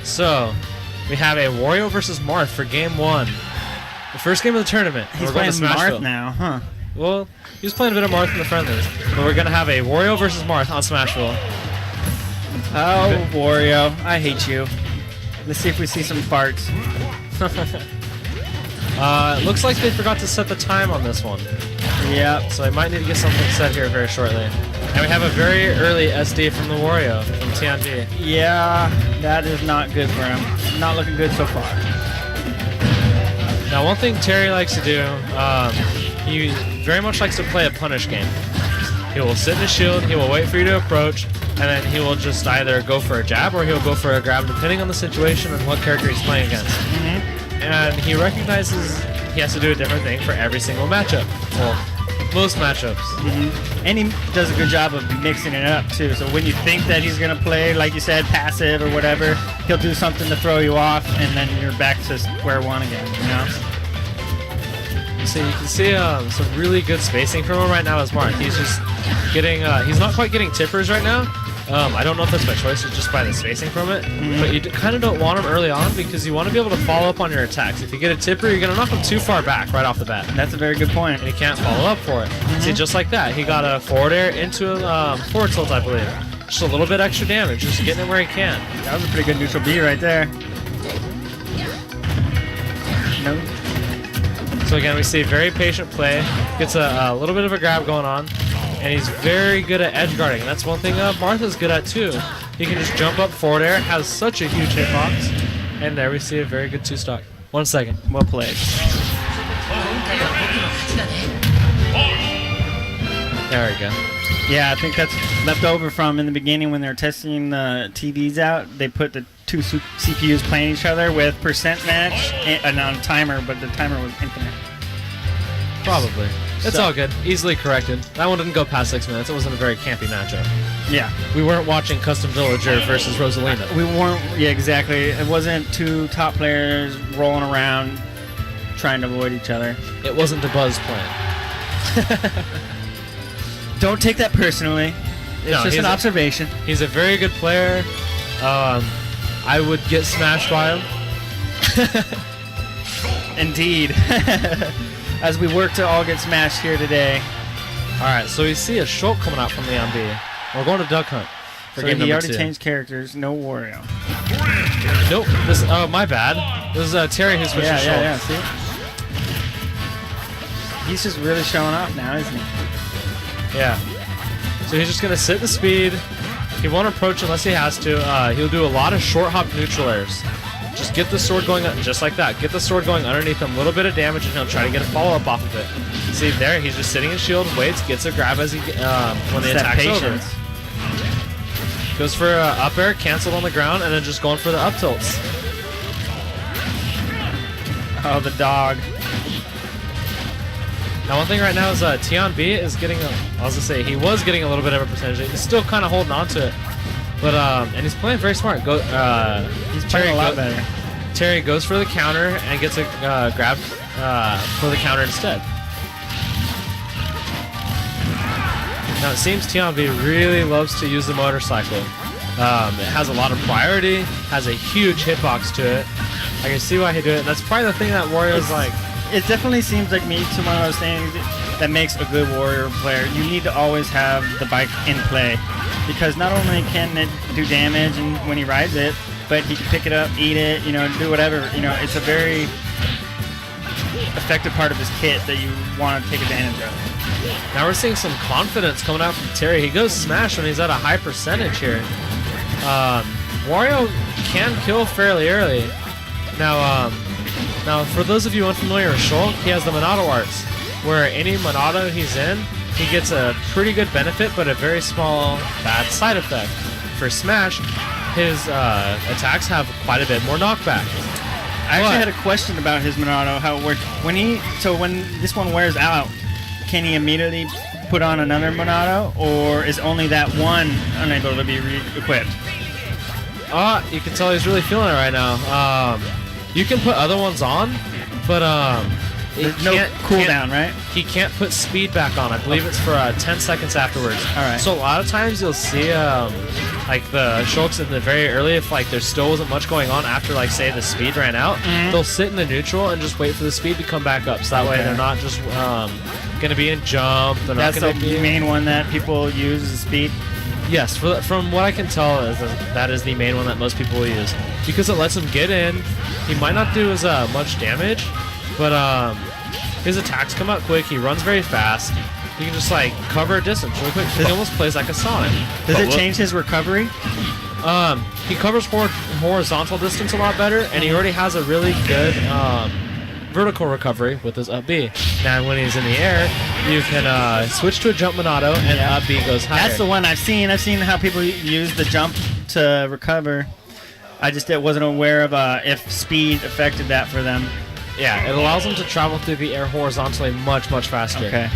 So, we have a Wario versus Marth for game 1. The first game of the tournament. He's playing Marth now, huh? Well, he was playing a bit of Marth in the friendlies. But we're going to have a Wario versus Marth on Smashville. Oh, Wario, I hate you. Let's see if we see some farts. It looks like they forgot to set the time on this one. Yeah. So I might need to get something set here very shortly. And we have a very early SD from the Wario, from TianB. Yeah, that is not good for him. Not looking good so far. Now, one thing Terry likes to do, he very much likes to play a punish game. He will sit in his shield, he will wait for you to approach, and then he will just either go for a jab or he'll go for a grab, depending on the situation and what character he's playing against. And he recognizes he has to do a different thing for every single matchup. Well, most matchups. And he does a good job of mixing it up, too. So when you think that he's going to play, like you said, passive or whatever, he'll do something to throw you off, and then you're back to square one again, you know? So you can see some really good spacing from him right now as Marth. He's just getting, he's not quite getting tippers right now. I don't know if that's by choice or just by the spacing from it, but you kind of don't want him early on because you want to be able to follow up on your attacks. If you get a tipper, you're going to knock him too far back right off the bat. That's a very good point. And he can't follow up for it. See, just like that, he got a forward air into a forward tilt, I believe. Just a little bit extra damage, just getting it where he can. That was a pretty good neutral B right there. No. So again, we see very patient play, gets a little bit of a grab going on, and he's very good at edge guarding. And that's one thing Martha's good at too. He can just jump up forward air, has such a huge hitbox, and there we see a very good 2-stock. 1 second. Well played. There we go. Yeah, I think that's left over from in the beginning when they were testing the TVs out. They put the two CPUs playing each other with percent match and on a timer, but the timer was infinite. Probably. It's all good. Easily corrected. That one didn't go past 6 minutes. It wasn't a very campy matchup. Yeah. We weren't watching Custom Villager versus Rosalina. We weren't, yeah, exactly. It wasn't two top players rolling around trying to avoid each other. It wasn't the Buzz plan. Don't take that personally. It's just an observation. He's a very good player. I would get smashed by him. Indeed. As we work to all get smashed here today. Alright, so we see a Shulk coming out from the MB. We're going to Duck Hunt. So he already changed characters. No Wario. Nope. This. Oh, my bad. This is Terry who's switching Shulk. Yeah, see? He's just really showing off now, isn't he? Yeah. So he's just going to sit the speed. He won't approach unless he has to. He'll do a lot of short hop neutral airs. Just get the sword going, just like that. Get the sword going underneath him, a little bit of damage, and he'll try to get a follow-up off of it. See there, he's just sitting in shield, waits, gets a grab as he when the attack's over. Goes for up air, canceled on the ground, and then just going for the up tilts. Oh, the dog. Now, one thing right now is TianB is getting, I was gonna say, he was getting a little bit of a percentage. He's still kind of holding on to it. But, and he's playing very smart. He's playing a lot better. Terry goes for the counter and gets a grab for the counter instead. Now, it seems TianB really loves to use the motorcycle. It has a lot of priority, has a huge hitbox to it. I can see why he do it. That's probably the thing that Wario's like. It definitely seems like me to one of those things that makes a good Warrior player. You need to always have the bike in play. Because not only can it do damage and when he rides it, but he can pick it up, eat it, you know, do whatever. You know, it's a very effective part of his kit that you want to take advantage of. Now we're seeing some confidence coming out from Terry. He goes smash when he's at a high percentage here. Wario can kill fairly early. Now for those of you unfamiliar with Shulk, he has the Monado arts, where any Monado he's in, he gets a pretty good benefit, but a very small bad side effect. For Smash, his attacks have quite a bit more knockback. I actually had a question about his Monado, how it works. When this one wears out, can he immediately put on another Monado, or is only that one unable to be re-equipped? You can tell he's really feeling it right now. You can put other ones on, but there's no cooldown, right? He can't put speed back on. I believe it's for 10 seconds afterwards. All right. So a lot of times you'll see a like the Shulks in the very early, if like there still wasn't much going on after like say the speed ran out, they'll sit in the neutral and just wait for the speed to come back up. So that way they're not just gonna be in jump. They're That's not gonna the be main one that people use is speed. Yes, from what I can tell, that is the main one that most people will use because it lets him get in. He might not do as much damage, but his attacks come out quick. He runs very fast. You can just like cover a distance really quick. He almost plays like a Sonic. Does it change his recovery? He covers horizontal distance a lot better, and he already has a really good vertical recovery with his up B. Now, when he's in the air, you can switch to a jump Monado, and up B goes higher. That's the one I've seen. I've seen how people use the jump to recover. I just wasn't aware of if speed affected that for them. Yeah, it allows them to travel through the air horizontally much faster. Okay.